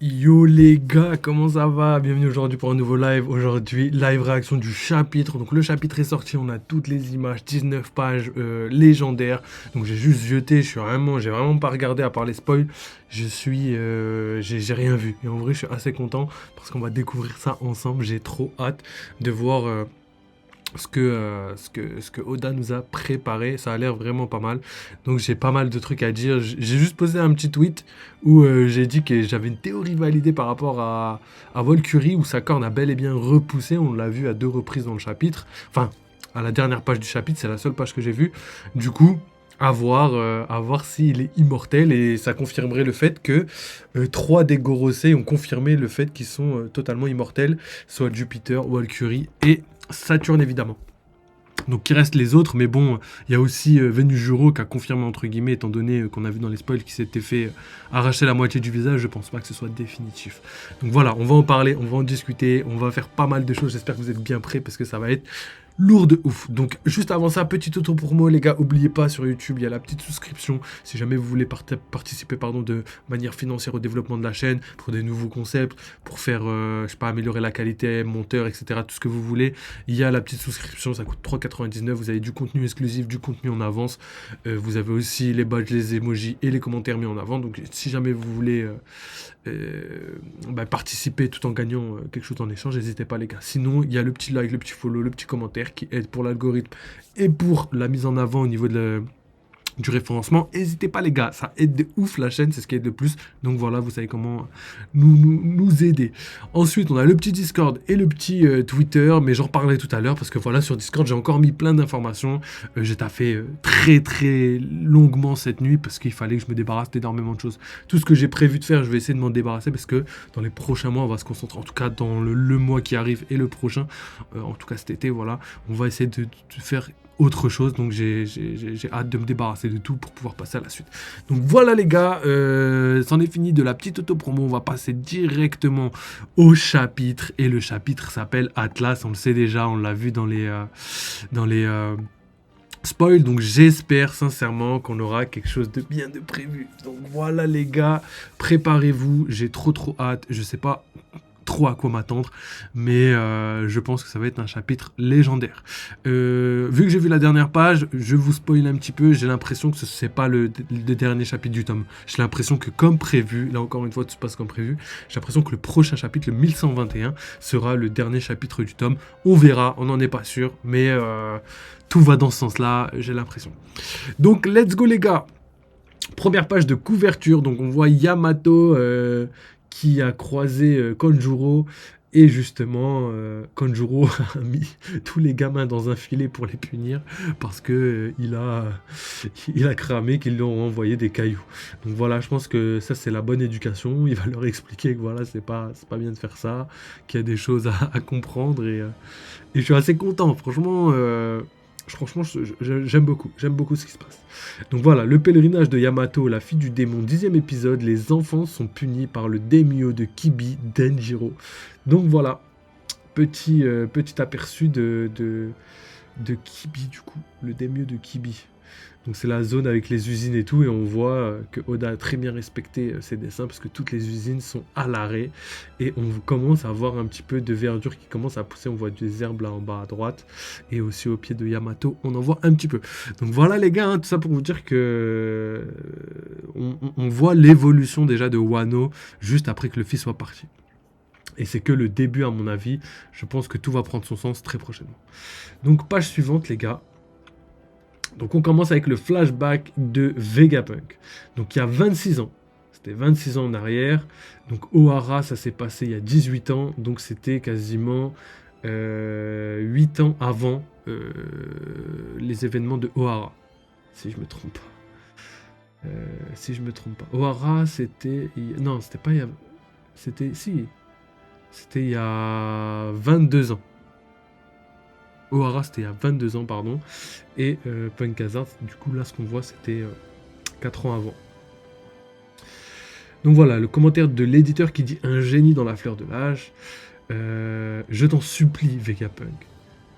Yo les gars, comment ça va? Bienvenue aujourd'hui pour un nouveau live. Aujourd'hui, live réaction du chapitre. Donc le chapitre est sorti, on a toutes les images, 19 pages légendaires. Donc j'ai juste jeté, j'ai vraiment pas regardé à part les spoils. J'ai rien vu. Et en vrai, je suis assez content parce qu'on va découvrir ça ensemble. J'ai trop hâte de voir ce que Oda nous a préparé. Ça a l'air vraiment pas mal. Donc j'ai pas mal de trucs à dire. J'ai juste posé un petit tweet où j'ai dit que j'avais une théorie validée par rapport à Valkyrie, où sa corne a bel et bien repoussé. On l'a vu à 2 reprises dans le chapitre. Enfin, à la dernière page du chapitre, c'est la seule page que j'ai vue. Du coup, à voir s'il est immortel, et ça confirmerait le fait que 3 des Gorosei ont confirmé le fait qu'ils sont totalement immortels, soit Jupiter, Valkyrie et Saturne évidemment. Donc il reste les autres, mais bon, il y a aussi Venujuro qui a confirmé entre guillemets, étant donné qu'on a vu dans les spoils qu'il s'était fait arracher la moitié du visage. Je pense pas que ce soit définitif. Donc voilà, on va en parler, on va en discuter, on va faire pas mal de choses. J'espère que vous êtes bien prêts parce que ça va être lourd de ouf. Donc juste avant ça, petit auto pour moi les gars, oubliez pas sur YouTube, il y a la petite souscription si jamais vous voulez participer de manière financière au développement de la chaîne, pour des nouveaux concepts, pour faire, je sais pas, améliorer la qualité, monteur, etc. Tout ce que vous voulez. Il y a la petite souscription, ça coûte 3,99. Vous avez du contenu exclusif, du contenu en avance. Vous avez aussi les badges, les emojis et les commentaires mis en avant. Donc si jamais vous voulez participer tout en gagnant quelque chose en échange, n'hésitez pas les gars. Sinon, il y a le petit like, le petit follow, le petit commentaire qui aide pour l'algorithme et pour la mise en avant au niveau du référencement. N'hésitez pas les gars, ça aide de ouf la chaîne, c'est ce qui aide le plus. Donc voilà, vous savez comment nous aider. Ensuite, on a le petit Discord et le petit Twitter, mais j'en reparlerai tout à l'heure parce que voilà, sur Discord, j'ai encore mis plein d'informations. J'ai taffé très très longuement cette nuit parce qu'il fallait que je me débarrasse d'énormément de choses. Tout ce que j'ai prévu de faire, je vais essayer de m'en débarrasser parce que dans les prochains mois, on va se concentrer, en tout cas dans le mois qui arrive et le prochain, en tout cas cet été, voilà, on va essayer de faire autre chose. Donc j'ai hâte de me débarrasser de tout pour pouvoir passer à la suite. Donc voilà les gars, c'en est fini de la petite auto-promo. On va passer directement au chapitre, et le chapitre s'appelle Atlas. On le sait déjà, on l'a vu dans les spoil. Donc j'espère sincèrement qu'on aura quelque chose de bien de prévu. Donc voilà les gars, préparez-vous, j'ai trop hâte. Je sais pas trop à quoi m'attendre, mais je pense que ça va être un chapitre légendaire. Vu que j'ai vu la dernière page, je vous spoil un petit peu. J'ai l'impression que ce n'est pas le dernier chapitre du tome. J'ai l'impression que, comme prévu, là encore une fois tout se passe comme prévu, j'ai l'impression que le prochain chapitre, le 1121, sera le dernier chapitre du tome. On verra, on n'en est pas sûr, mais tout va dans ce sens-là, j'ai l'impression. Donc let's go les gars. Première page de couverture, donc on voit Yamato qui a croisé Konjuro, et justement Konjuro a mis tous les gamins dans un filet pour les punir parce que il a cramé, qu'ils lui ont envoyé des cailloux. Donc voilà, je pense que ça c'est la bonne éducation. Il va leur expliquer que voilà, c'est pas bien de faire ça, qu'il y a des choses à comprendre, et je suis assez content, franchement. Franchement, j'aime beaucoup ce qui se passe. Donc voilà, le pèlerinage de Yamato, la fille du démon, 10e épisode. Les enfants sont punis par le daimyo de Kibi, Denjiro. Donc voilà, petit aperçu de Kibi, du coup, le daimyo de Kibi. Donc c'est la zone avec les usines et tout, et on voit que Oda a très bien respecté ses dessins parce que toutes les usines sont à l'arrêt, et on commence à voir un petit peu de verdure qui commence à pousser. On voit des herbes là en bas à droite, et aussi au pied de Yamato, on en voit un petit peu. Donc voilà les gars, hein, tout ça pour vous dire que on voit l'évolution déjà de Wano juste après que le fils soit parti. Et c'est que le début à mon avis. Je pense que tout va prendre son sens très prochainement. Donc page suivante les gars. Donc on commence avec le flashback de Vegapunk. Donc il y a 26 ans. C'était 26 ans en arrière. Donc Ohara, ça s'est passé il y a 18 ans. Donc c'était quasiment 8 ans avant les événements de Ohara. Si je me trompe pas. Si je me trompe pas. Ohara, c'était... Non, c'était pas il y a... C'était... Si. C'était il y a 22 ans. Ohara, c'était il y a 22 ans, pardon. Et Punk Hazard, du coup, là, ce qu'on voit, c'était 4 ans avant. Donc voilà, le commentaire de l'éditeur qui dit « Un génie dans la fleur de l'âge. Je t'en supplie, Vegapunk.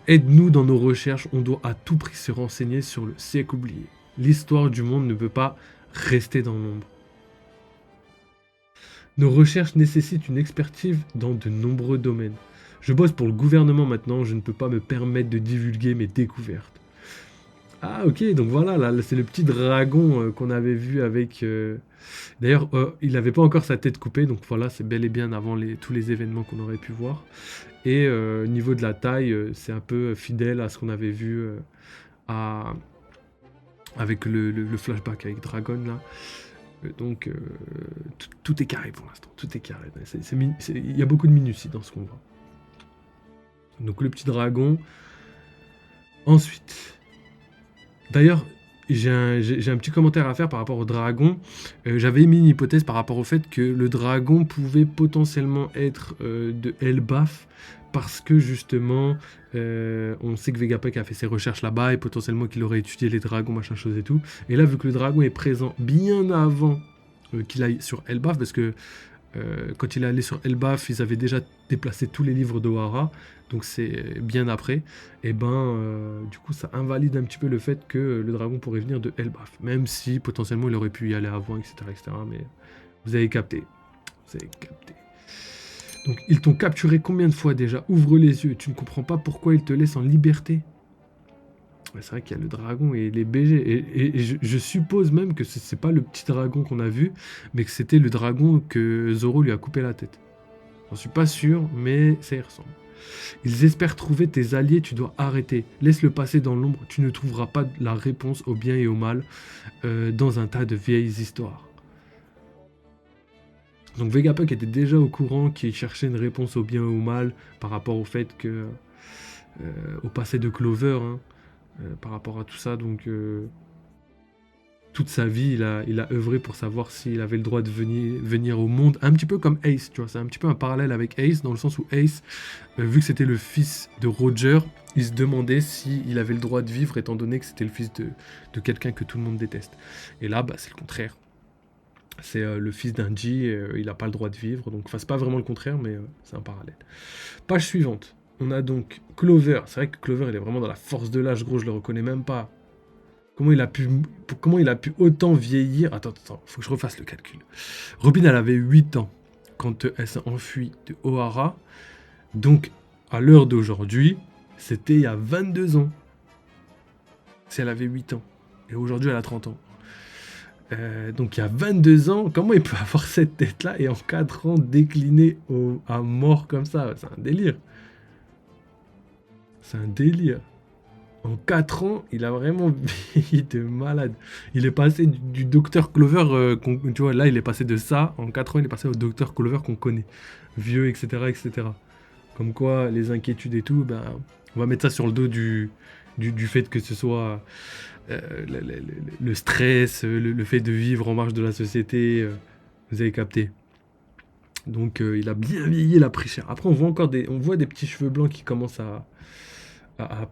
Aide-nous dans nos recherches, on doit à tout prix se renseigner sur le siècle oublié. L'histoire du monde ne peut pas rester dans l'ombre. » Nos recherches nécessitent une expertise dans de nombreux domaines. Je bosse pour le gouvernement maintenant, je ne peux pas me permettre de divulguer mes découvertes. Ah ok, donc voilà, là c'est le petit dragon qu'on avait vu avec... D'ailleurs, il n'avait pas encore sa tête coupée, donc voilà, c'est bel et bien avant tous les événements qu'on aurait pu voir. Et au niveau de la taille, c'est un peu fidèle à ce qu'on avait vu à- avec le flashback avec Dragon là. Donc tout est carré pour l'instant, tout est carré. Il y a beaucoup de minutie dans ce qu'on voit. Donc le petit dragon. Ensuite, d'ailleurs, j'ai un petit commentaire à faire par rapport au dragon. J'avais émis une hypothèse par rapport au fait que le dragon pouvait potentiellement être de Elbaf parce que justement, on sait que Vegapunk a fait ses recherches là-bas et potentiellement qu'il aurait étudié les dragons, machin chose et tout. Et là, vu que le dragon est présent bien avant qu'il aille sur Elbaf, parce que quand il est allé sur Elbaf, ils avaient déjà déplacé tous les livres d'Ohara, donc c'est bien après. Et ben, du coup, ça invalide un petit peu le fait que le dragon pourrait venir de Elbaf, même si potentiellement il aurait pu y aller avant, etc., etc. Mais vous avez capté, vous avez capté. Donc ils t'ont capturé combien de fois déjà? Ouvre les yeux, tu ne comprends pas pourquoi ils te laissent en liberté. Ouais, c'est vrai qu'il y a le dragon et les BG. Et je suppose même que c'est pas le petit dragon qu'on a vu, mais que c'était le dragon que Zoro lui a coupé la tête. J'en suis pas sûr, mais ça y ressemble. Ils espèrent trouver tes alliés, tu dois arrêter. Laisse-le passer dans l'ombre, tu ne trouveras pas la réponse au bien et au mal dans un tas de vieilles histoires. Donc Vegapunk était déjà au courant qu'il cherchait une réponse au bien et au mal par rapport au fait que... au passé de Clover, hein, par rapport à tout ça, donc... toute sa vie, il a œuvré pour savoir s'il avait le droit de venir au monde, un petit peu comme Ace, tu vois, c'est un petit peu un parallèle avec Ace, dans le sens où Ace, vu que c'était le fils de Roger, il se demandait s'il avait le droit de vivre, étant donné que c'était le fils de quelqu'un que tout le monde déteste. Et là, bah, c'est le contraire. C'est le fils d'un G, il n'a pas le droit de vivre, donc enfin, c'est pas vraiment le contraire, mais c'est un parallèle. Page suivante, on a donc Clover, c'est vrai que Clover, il est vraiment dans la force de l'âge, gros, je le reconnais même pas. Comment il a pu autant vieillir? Attends, faut que je refasse le calcul. Robin, elle avait 8 ans quand elle s'est enfuie de Ohara. Donc, à l'heure d'aujourd'hui, c'était il y a 22 ans. Si elle avait 8 ans. Et aujourd'hui, elle a 30 ans. Donc, il y a 22 ans, comment il peut avoir cette tête-là et en 4 ans décliner à mort comme ça? C'est un délire. C'est un délire. En 4 ans, il a vraiment vieilli de malade. Il est passé du Dr Clover, tu vois, là il est passé de ça, en 4 ans il est passé au Dr Clover qu'on connaît. Vieux, etc., etc. Comme quoi, les inquiétudes et tout, ben, on va mettre ça sur le dos du fait que ce soit le stress, le fait de vivre en marge de la société, vous avez capté. Donc il a bien vieilli, il a pris cher. Après on voit des petits cheveux blancs qui commencent à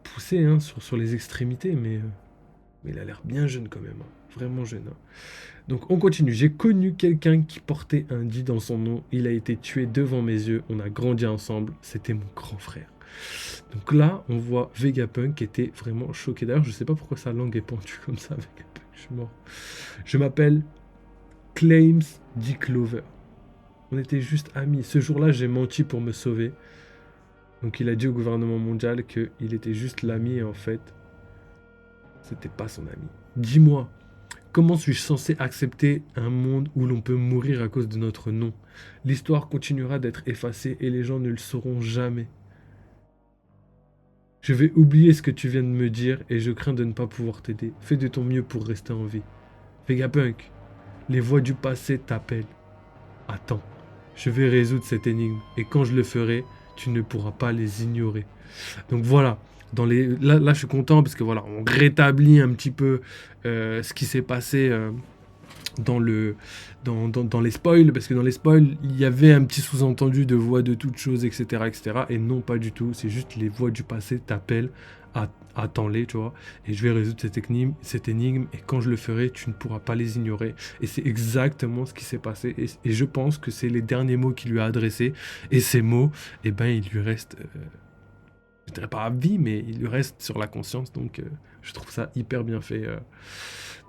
pousser hein, sur les extrémités, mais il a l'air bien jeune quand même, hein. Vraiment jeune, hein. Donc on continue. J'ai connu quelqu'un qui portait un dit dans son nom. Il a été tué devant mes yeux. On a grandi ensemble. C'était mon grand frère. Donc là, on voit Vegapunk qui était vraiment choqué. D'ailleurs, je sais pas pourquoi sa langue est pendue comme ça, Vegapunk. Je suis mort. Je m'appelle Claims D. Clover. On était juste amis. Ce jour-là, j'ai menti pour me sauver. Donc il a dit au gouvernement mondial qu'il était juste l'ami et en fait, c'était pas son ami. Dis-moi, comment suis-je censé accepter un monde où l'on peut mourir à cause de notre nom? L'histoire continuera d'être effacée et les gens ne le sauront jamais. Je vais oublier ce que tu viens de me dire et je crains de ne pas pouvoir t'aider. Fais de ton mieux pour rester en vie. Vegapunk, les voix du passé t'appellent. Attends, je vais résoudre cette énigme et quand je le ferai, tu ne pourras pas les ignorer. Donc voilà, là je suis content parce que voilà, on rétablit un petit peu ce qui s'est passé dans les spoils, parce que dans les spoils, il y avait un petit sous-entendu de voix de toutes choses, etc., etc., et non, pas du tout, c'est juste les voix du passé t'appellent, attends-les, tu vois, et je vais résoudre cette énigme, et quand je le ferai, tu ne pourras pas les ignorer, et c'est exactement ce qui s'est passé, et je pense que c'est les derniers mots qu'il lui a adressés, et ces mots, eh ben, il lui reste... je dirais pas à vie, mais il lui reste sur la conscience, donc je trouve ça hyper bien fait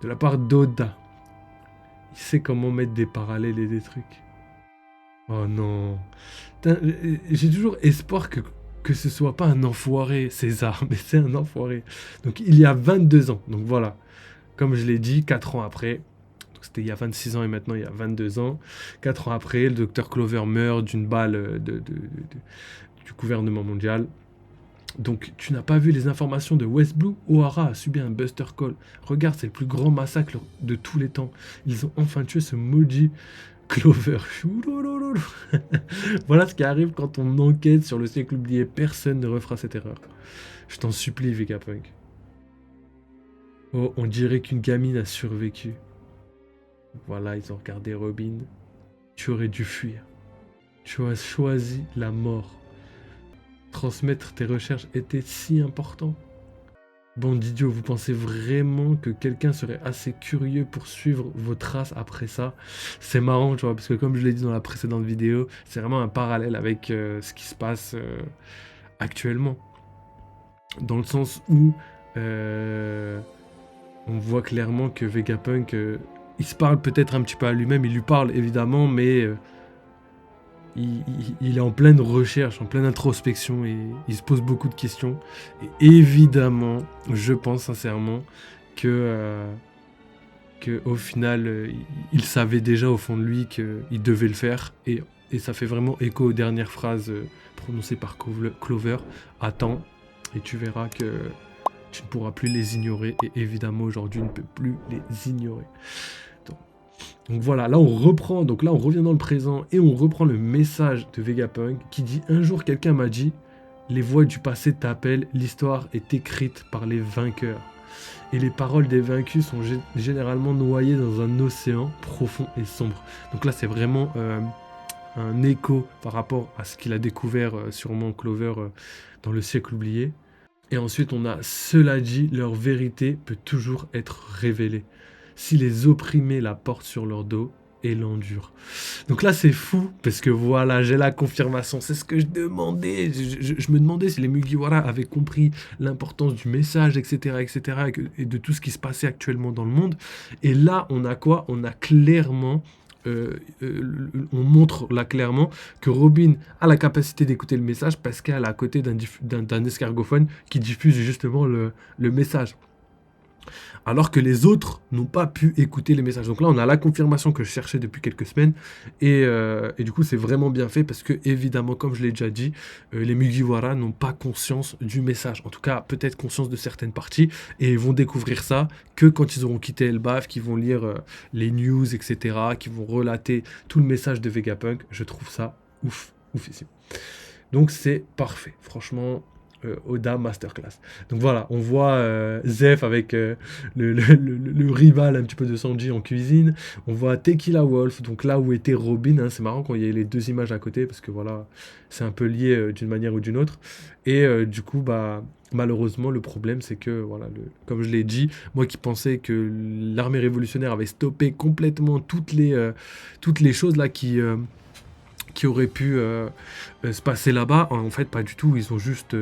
de la part d'Oda. Il sait comment mettre des parallèles et des trucs. Oh non. Putain, j'ai toujours espoir que ce soit pas un enfoiré, César, mais c'est un enfoiré. Donc il y a 22 ans. Donc voilà. Comme je l'ai dit, 4 ans après. Donc c'était il y a 26 ans et maintenant il y a 22 ans. 4 ans après, le docteur Clover meurt d'une balle du gouvernement mondial. Donc, tu n'as pas vu les informations de West Blue? O'Hara a subi un Buster Call. Regarde, c'est le plus grand massacre de tous les temps. Ils ont enfin tué ce maudit Clover. Chouloulou. Voilà ce qui arrive quand on enquête sur le siècle oublié. Personne ne refera cette erreur. Je t'en supplie, Vegapunk. Oh, on dirait qu'une gamine a survécu. Voilà, ils ont regardé Robin. Tu aurais dû fuir. Tu as choisi la mort. Transmettre tes recherches était si important. Bon d'idiot, vous pensez vraiment que quelqu'un serait assez curieux pour suivre vos traces après ça? C'est marrant, tu vois, parce que comme je l'ai dit dans la précédente vidéo, c'est vraiment un parallèle avec ce qui se passe actuellement. Dans le sens où on voit clairement que Vegapunk, il se parle peut-être un petit peu à lui-même, il lui parle évidemment, mais il est en pleine recherche, en pleine introspection et il se pose beaucoup de questions. Et évidemment, je pense sincèrement que au final, il savait déjà au fond de lui qu'il devait le faire. Et ça fait vraiment écho aux dernières phrases prononcées par Clover. Attends, et tu verras que tu ne pourras plus les ignorer. Et évidemment, aujourd'hui, il ne peut plus les ignorer. Donc voilà, là on reprend, donc là on revient dans le présent et on reprend le message de Vegapunk qui dit: un jour quelqu'un m'a dit, les voix du passé t'appellent, l'histoire est écrite par les vainqueurs. Et les paroles des vaincus sont généralement noyées dans un océan profond et sombre. Donc là c'est vraiment un écho par rapport à ce qu'il a découvert sûrement Clover dans le siècle oublié. Et ensuite on a: cela dit, leur vérité peut toujours être révélée. Si les opprimés la portent sur leur dos et l'endurent. Donc là, c'est fou, parce que voilà, j'ai la confirmation. C'est ce que je demandais. Je me demandais si les Mugiwara avaient compris l'importance du message, etc., etc., et de tout ce qui se passait actuellement dans le monde. Et là, on a quoi? On a clairement... on montre là clairement que Robin a la capacité d'écouter le message parce qu'elle est à côté d'un escargophone qui diffuse justement le message. Alors que les autres n'ont pas pu écouter les messages. Donc là, on a la confirmation que je cherchais depuis quelques semaines, et du coup, c'est vraiment bien fait, parce que, évidemment, comme je l'ai déjà dit, les Mugiwara n'ont pas conscience du message. En tout cas, peut-être conscience de certaines parties, et ils vont découvrir ça que quand ils auront quitté Elbaf, qu'ils vont lire les news, etc., qu'ils vont relater tout le message de Vegapunk. Je trouve ça oufissime. Donc c'est parfait, franchement. Oda Masterclass. Donc voilà, on voit Zeph avec le rival un petit peu de Sanji en cuisine. On voit Tequila Wolf, donc là où était Robin. Hein, c'est marrant quand il y a les deux images à côté, parce que voilà, c'est un peu lié d'une manière ou d'une autre. Et du coup, bah, malheureusement, le problème, c'est que, voilà, comme je l'ai dit, moi qui pensais que l'armée révolutionnaire avait stoppé complètement toutes les choses là qui auraient pu se passer là-bas. En fait, pas du tout. Ils ont juste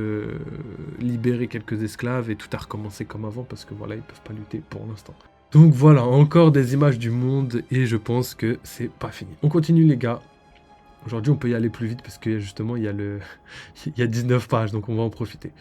libéré quelques esclaves et tout a recommencé comme avant, parce que voilà, ils peuvent pas lutter pour l'instant. Donc voilà, encore des images du monde et je pense que c'est pas fini. On continue les gars. Aujourd'hui, on peut y aller plus vite parce que justement, il y a 19 pages, donc on va en profiter.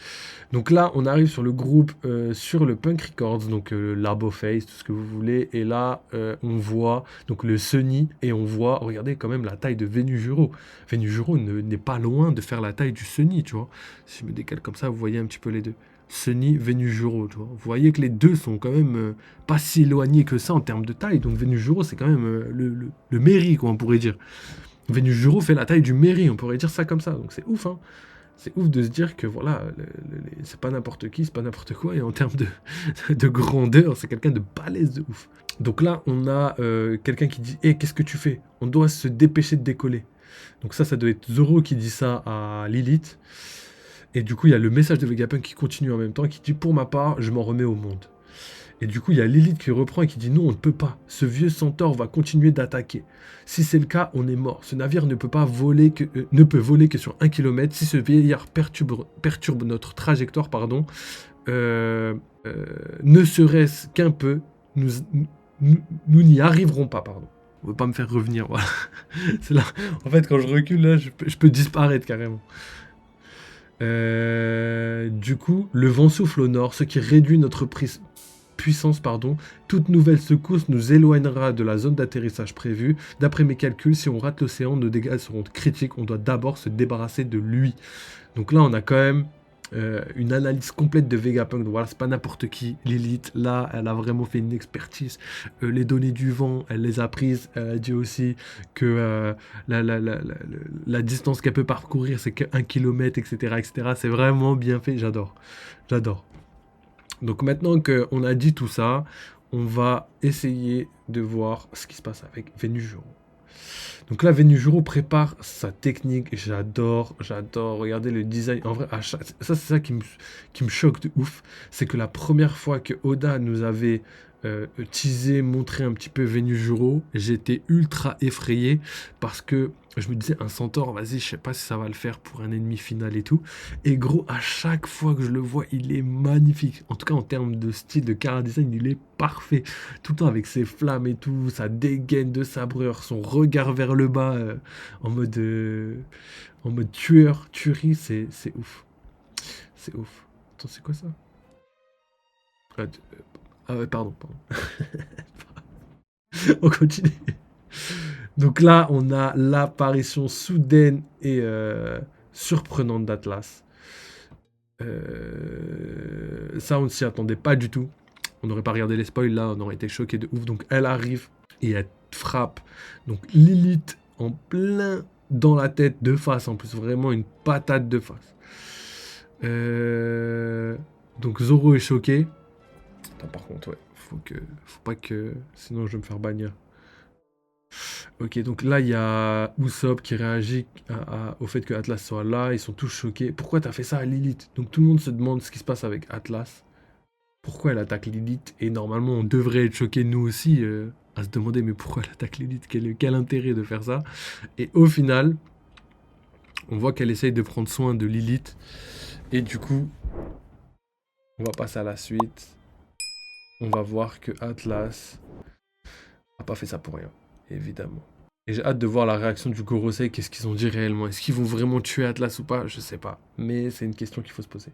Donc là, on arrive sur le groupe, sur le Punk Records, donc Labo Face, tout ce que vous voulez. Et là, on voit donc le Sunny et on voit, regardez quand même la taille de Venujuro. Venujuro n'est pas loin de faire la taille du Sunny, tu vois. Si je me décale comme ça, vous voyez un petit peu les deux. Sunny, Venujuro, tu vois. Vous voyez que les deux sont quand même pas si éloignés que ça en termes de taille. Donc Venujuro, c'est quand même le Mary, quoi, on pourrait dire. Venujuro fait la taille du Mary, on pourrait dire ça comme ça. Donc c'est ouf, hein. C'est ouf de se dire que voilà, c'est pas n'importe qui, c'est pas n'importe quoi. Et en termes de grandeur, c'est quelqu'un de balèze de ouf. Donc là, on a quelqu'un qui dit: Hé, qu'est-ce que tu fais? On doit se dépêcher de décoller. Donc ça doit être Zoro qui dit ça à Lilith. Et du coup, il y a le message de Vegapunk qui continue en même temps, qui dit: pour ma part, je m'en remets au monde. Et du coup, il y a Lilith qui reprend et qui dit: non, on ne peut pas. Ce vieux centaure va continuer d'attaquer. Si c'est le cas, on est mort. Ce navire ne peut voler que sur 1 kilomètre. Si ce vieillard perturbe notre trajectoire, ne serait-ce qu'un peu, nous n'y arriverons pas, pardon. On veut pas me faire revenir, voilà. C'est là. En fait, quand je recule, là, je peux disparaître carrément. Du coup, le vent souffle au nord, ce qui réduit notre puissance, pardon. Toute nouvelle secousse nous éloignera de la zone d'atterrissage prévue. D'après mes calculs, si on rate l'océan, nos dégâts seront critiques. On doit d'abord se débarrasser de lui. Donc là, on a quand même une analyse complète de Vegapunk. Donc voilà, c'est pas n'importe qui. Lilith, là, elle a vraiment fait une expertise. Les données du vent, elle les a prises. Elle a dit aussi que la distance qu'elle peut parcourir, c'est que 1 km, etc., etc. C'est vraiment bien fait. J'adore. J'adore. Donc maintenant qu'on a dit tout ça, on va essayer de voir ce qui se passe avec Venujuro. Donc là, Venujuro prépare sa technique. J'adore, j'adore. Regardez le design. En vrai, ça, c'est ça qui me choque de ouf. C'est que la première fois que Oda nous avait teasé, montré un petit peu Venujuro, j'étais ultra effrayé parce que je me disais, un centaure, vas-y, je sais pas si ça va le faire pour un ennemi final et tout. Et gros, à chaque fois que je le vois, il est magnifique. En tout cas, en termes de style, de chara-design, il est parfait. Tout le temps avec ses flammes et tout, sa dégaine de sabreur, son regard vers le bas, en mode, euh, en mode tueur, tuerie, c'est ouf. C'est ouf. Attends, c'est quoi ça? Ah ouais, pardon. On continue. Donc là, on a l'apparition soudaine et surprenante d'Atlas. Ça, on ne s'y attendait pas du tout. On n'aurait pas regardé les spoils là, on aurait été choqué de ouf. Donc elle arrive et elle frappe. Donc Lilith en plein dans la tête de face, en plus vraiment une patate de face. Donc Zoro est choqué. Attends, par contre, ouais, faut pas que, sinon je vais me faire bannir. Ok, donc là, il y a Usopp qui réagit au fait que Atlas soit là. Ils sont tous choqués. Pourquoi t'as fait ça à Lilith? Donc tout le monde se demande ce qui se passe avec Atlas. Pourquoi elle attaque Lilith? Et normalement, on devrait être choqués, nous aussi, à se demander, mais pourquoi elle attaque Lilith? Quel intérêt de faire ça? Et au final, on voit qu'elle essaye de prendre soin de Lilith. Et du coup, on va passer à la suite. On va voir que Atlas a pas fait ça pour rien, évidemment. Et j'ai hâte de voir la réaction du Gorosei, qu'est-ce qu'ils ont dit réellement. Est-ce qu'ils vont vraiment tuer Atlas ou pas? Je sais pas. Mais c'est une question qu'il faut se poser.